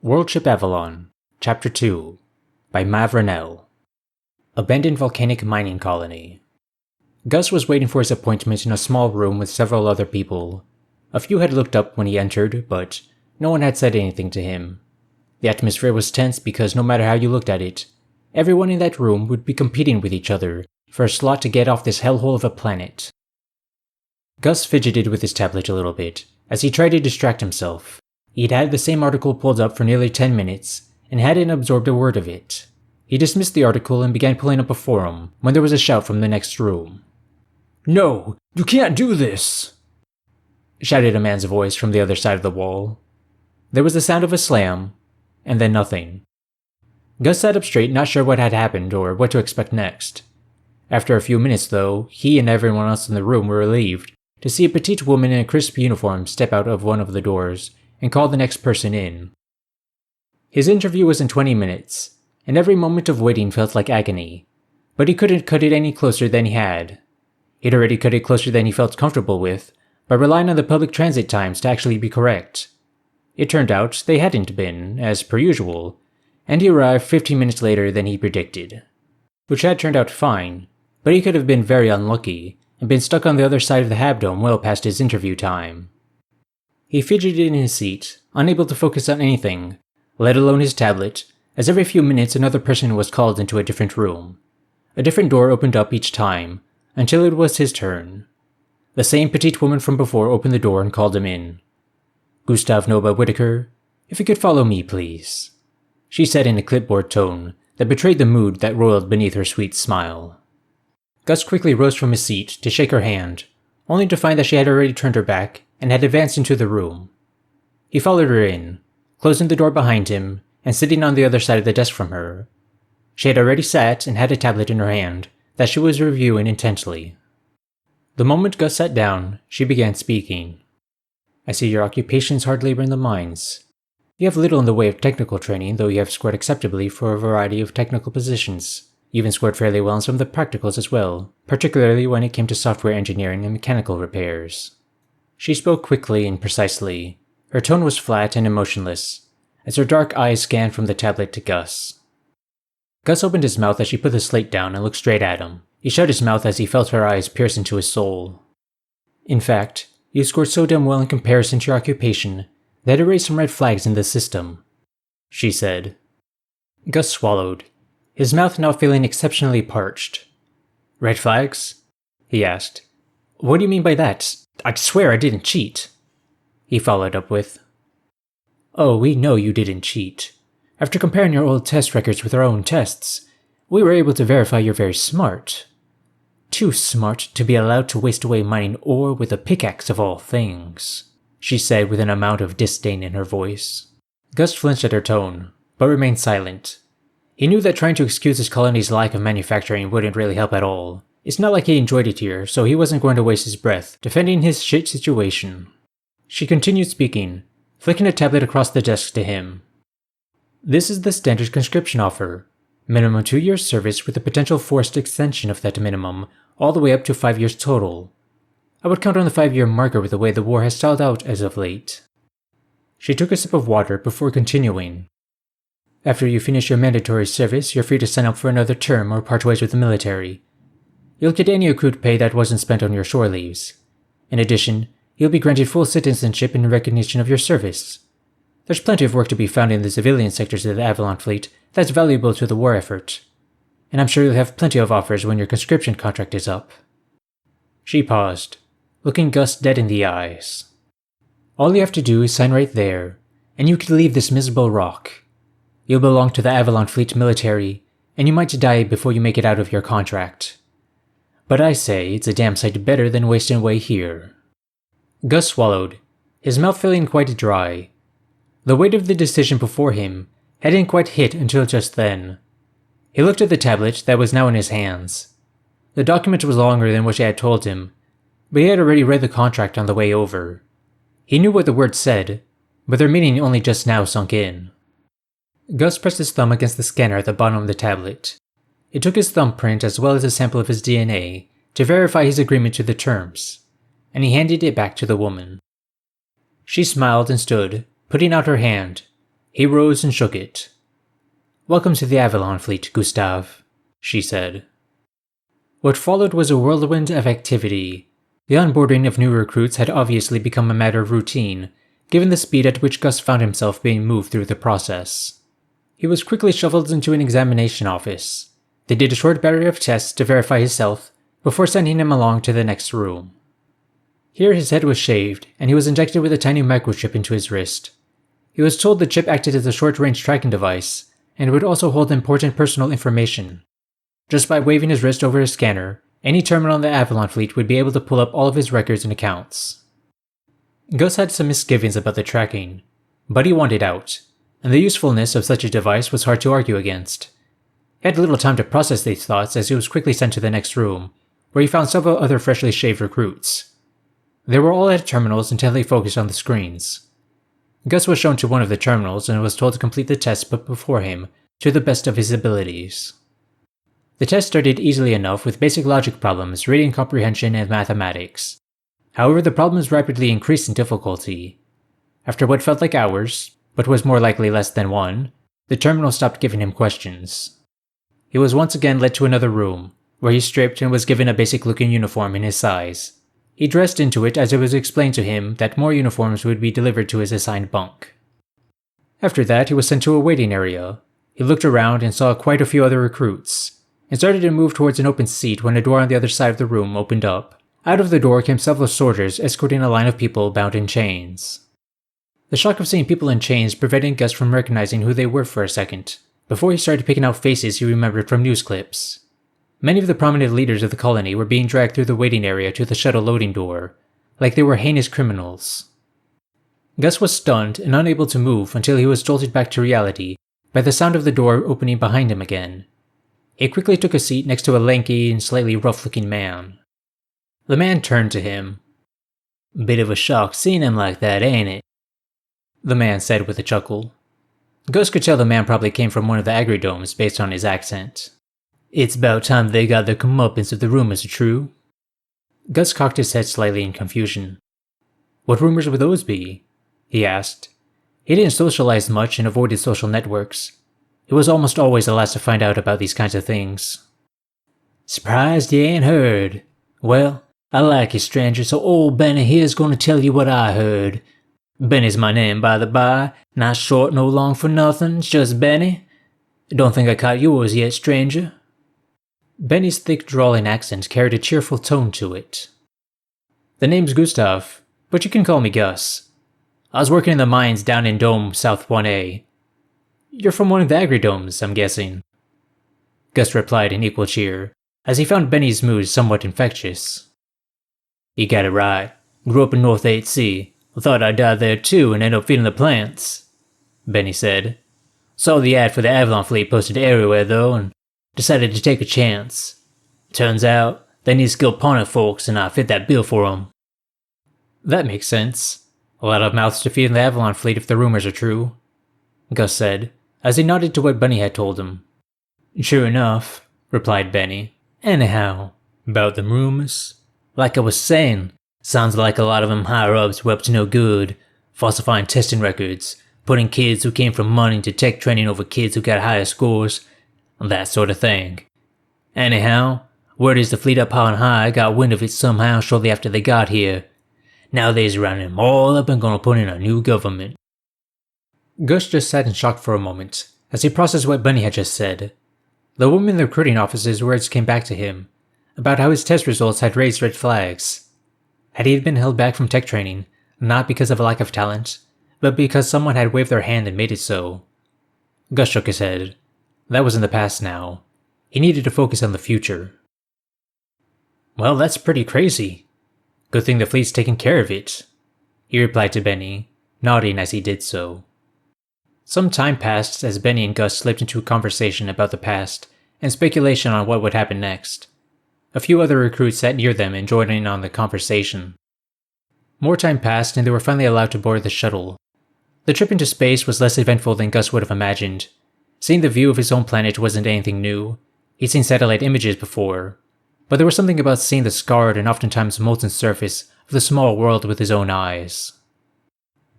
Worldship Avalon, Chapter 2, by Mavranel. Abandoned Volcanic Mining Colony. Gus was waiting for his appointment in a small room with several other people. A few had looked up when he entered, but no one had said anything to him. The atmosphere was tense because no matter how you looked at it, everyone in that room would be competing with each other for a slot to get off this hellhole of a planet. Gus fidgeted with his tablet a little bit as he tried to distract himself. He'd had the same article pulled up for nearly 10 minutes, and hadn't absorbed a word of it. He dismissed the article and began pulling up a forum when there was a shout from the next room. "No, you can't do this!" shouted a man's voice from the other side of the wall. There was the sound of a slam, and then nothing. Gus sat up straight, not sure what had happened or what to expect next. After a few minutes, though, he and everyone else in the room were relieved to see a petite woman in a crisp uniform step out of one of the doors and call the next person in. His interview was in 20 minutes, and every moment of waiting felt like agony, but he couldn't cut it any closer than he had. He'd already cut it closer than he felt comfortable with, by relying on the public transit times to actually be correct. It turned out they hadn't been, as per usual, and he arrived 15 minutes later than he predicted. Which had turned out fine, but he could have been very unlucky and been stuck on the other side of the Habdome well past his interview time. He fidgeted in his seat, unable to focus on anything, let alone his tablet, as every few minutes another person was called into a different room. A different door opened up each time, until it was his turn. The same petite woman from before opened the door and called him in. "Gustav Nova Whitaker, if you could follow me, please," she said in a clipboard tone that betrayed the mood that roiled beneath her sweet smile. Gus quickly rose from his seat to shake her hand, only to find that she had already turned her back and had advanced into the room. He followed her in, closing the door behind him and sitting on the other side of the desk from her. She had already sat and had a tablet in her hand that she was reviewing intently. The moment Gus sat down, she began speaking. "I see your occupation's hard labor in the mines. You have little in the way of technical training, though you have scored acceptably for a variety of technical positions. You even scored fairly well in some of the practicals as well, particularly when it came to software engineering and mechanical repairs." She spoke quickly and precisely. Her tone was flat and emotionless, as her dark eyes scanned from the tablet to Gus. Gus opened his mouth as she put the slate down and looked straight at him. He shut his mouth as he felt her eyes pierce into his soul. "In fact, you scored so damn well in comparison to your occupation that it raised some red flags in the system," she said. Gus swallowed, his mouth now feeling exceptionally parched. "Red flags?" he asked. "What do you mean by that? I swear I didn't cheat," he followed up with. "Oh, we know you didn't cheat. After comparing your old test records with our own tests, we were able to verify you're very smart. Too smart to be allowed to waste away mining ore with a pickaxe of all things," she said with an amount of disdain in her voice. Gus flinched at her tone, but remained silent. He knew that trying to excuse his colony's lack of manufacturing wouldn't really help at all. It's not like he enjoyed it here, so he wasn't going to waste his breath defending his shit situation. She continued speaking, flicking a tablet across the desk to him. "This is the standard conscription offer. Minimum 2 years service with a potential forced extension of that minimum, all the way up to 5 years total. I would count on the 5-year marker with the way the war has stalled out as of late." She took a sip of water before continuing. "After you finish your mandatory service, you're free to sign up for another term or part ways with the military. You'll get any accrued pay that wasn't spent on your shore leaves. In addition, you'll be granted full citizenship in recognition of your service. There's plenty of work to be found in the civilian sectors of the Avalon fleet that's valuable to the war effort. And I'm sure you'll have plenty of offers when your conscription contract is up." She paused, looking Gus dead in the eyes. "All you have to do is sign right there, and you can leave this miserable rock. You'll belong to the Avalon fleet military, and you might die before you make it out of your contract. But I say it's a damn sight better than wasting away here." Gus swallowed, his mouth feeling quite dry. The weight of the decision before him hadn't quite hit until just then. He looked at the tablet that was now in his hands. The document was longer than what she had told him, but he had already read the contract on the way over. He knew what the words said, but their meaning only just now sunk in. Gus pressed his thumb against the scanner at the bottom of the tablet. It took his thumbprint as well as a sample of his DNA to verify his agreement to the terms, and he handed it back to the woman. She smiled and stood, putting out her hand. He rose and shook it. "Welcome to the Avalon fleet, Gustav," she said. What followed was a whirlwind of activity. The onboarding of new recruits had obviously become a matter of routine, given the speed at which Gus found himself being moved through the process. He was quickly shuffled into an examination office. They did a short battery of tests to verify his health, before sending him along to the next room. Here his head was shaved, and he was injected with a tiny microchip into his wrist. He was told the chip acted as a short-range tracking device, and would also hold important personal information. Just by waving his wrist over a scanner, any terminal in the Avalon fleet would be able to pull up all of his records and accounts. Gus had some misgivings about the tracking, but he wanted out, and the usefulness of such a device was hard to argue against. He had little time to process these thoughts as he was quickly sent to the next room, where he found several other freshly shaved recruits. They were all at terminals intently focused on the screens. Gus was shown to one of the terminals and was told to complete the test put before him to the best of his abilities. The test started easily enough with basic logic problems, reading comprehension, and mathematics. However, the problems rapidly increased in difficulty. After what felt like hours, but was more likely less than one, the terminal stopped giving him questions. He was once again led to another room, where he stripped and was given a basic-looking uniform in his size. He dressed into it as it was explained to him that more uniforms would be delivered to his assigned bunk. After that, he was sent to a waiting area. He looked around and saw quite a few other recruits, and started to move towards an open seat when a door on the other side of the room opened up. Out of the door came several soldiers escorting a line of people bound in chains. The shock of seeing people in chains prevented Gus from recognizing who they were for a second, before he started picking out faces he remembered from news clips. Many of the prominent leaders of the colony were being dragged through the waiting area to the shuttle loading door, like they were heinous criminals. Gus was stunned and unable to move until he was jolted back to reality by the sound of the door opening behind him again. He quickly took a seat next to a lanky and slightly rough-looking man. The man turned to him. "Bit of a shock seeing him like that, ain't it?" the man said with a chuckle. Gus could tell the man probably came from one of the agridomes based on his accent. "It's about time they got their comeuppance if the rumors are true." Gus cocked his head slightly in confusion. "What rumors would those be?" he asked. He didn't socialize much and avoided social networks. He was almost always the last to find out about these kinds of things. "Surprised you ain't heard? Well, I like you, stranger, so old Benny here's gonna tell you what I heard. Benny's my name, by the by, not short nor long for nothing, it's just Benny. Don't think I caught yours yet, stranger." Benny's thick drawling accent carried a cheerful tone to it. "The name's Gustav, but you can call me Gus. I was working in the mines down in Dome South 1A. You're from one of the agridomes, I'm guessing." Gus replied in equal cheer, as he found Benny's mood somewhat infectious. "You got it right. Grew up in North 8C. I thought I'd die there too and end up feeding the plants," Benny said. "Saw the ad for the Avalon fleet posted everywhere though, and decided to take a chance. Turns out, they need skilled pawnee folks and I fit that bill for them." "That makes sense. A lot of mouths to feed in the Avalon fleet if the rumors are true," Gus said, as he nodded to what Benny had told him. "Sure enough," replied Benny. "Anyhow, about them rumors. Like I was saying, sounds like a lot of them higher-ups were up to no good, falsifying testing records, putting kids who came from money into tech training over kids who got higher scores, that sort of thing. Anyhow, word is the fleet up on high got wind of it somehow shortly after they got here. Now they's rounding them all up and gonna put in a new government." Gus just sat in shock for a moment, as he processed what Benny had just said. The woman in the recruiting office's words came back to him, about how his test results had raised red flags. Had he been held back from tech training, not because of a lack of talent, but because someone had waved their hand and made it so? Gus shook his head. That was in the past now. He needed to focus on the future. "Well, that's pretty crazy. Good thing the fleet's taking care of it," he replied to Benny, nodding as he did so. Some time passed as Benny and Gus slipped into a conversation about the past and speculation on what would happen next. A few other recruits sat near them and joined in on the conversation. More time passed and they were finally allowed to board the shuttle. The trip into space was less eventful than Gus would have imagined. Seeing the view of his own planet wasn't anything new. He'd seen satellite images before. But there was something about seeing the scarred and oftentimes molten surface of the small world with his own eyes.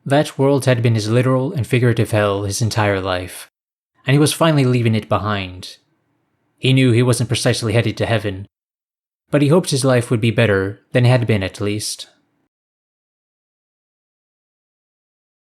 That world had been his literal and figurative hell his entire life, and he was finally leaving it behind. He knew he wasn't precisely headed to heaven, but he hoped his life would be better than it had been at least.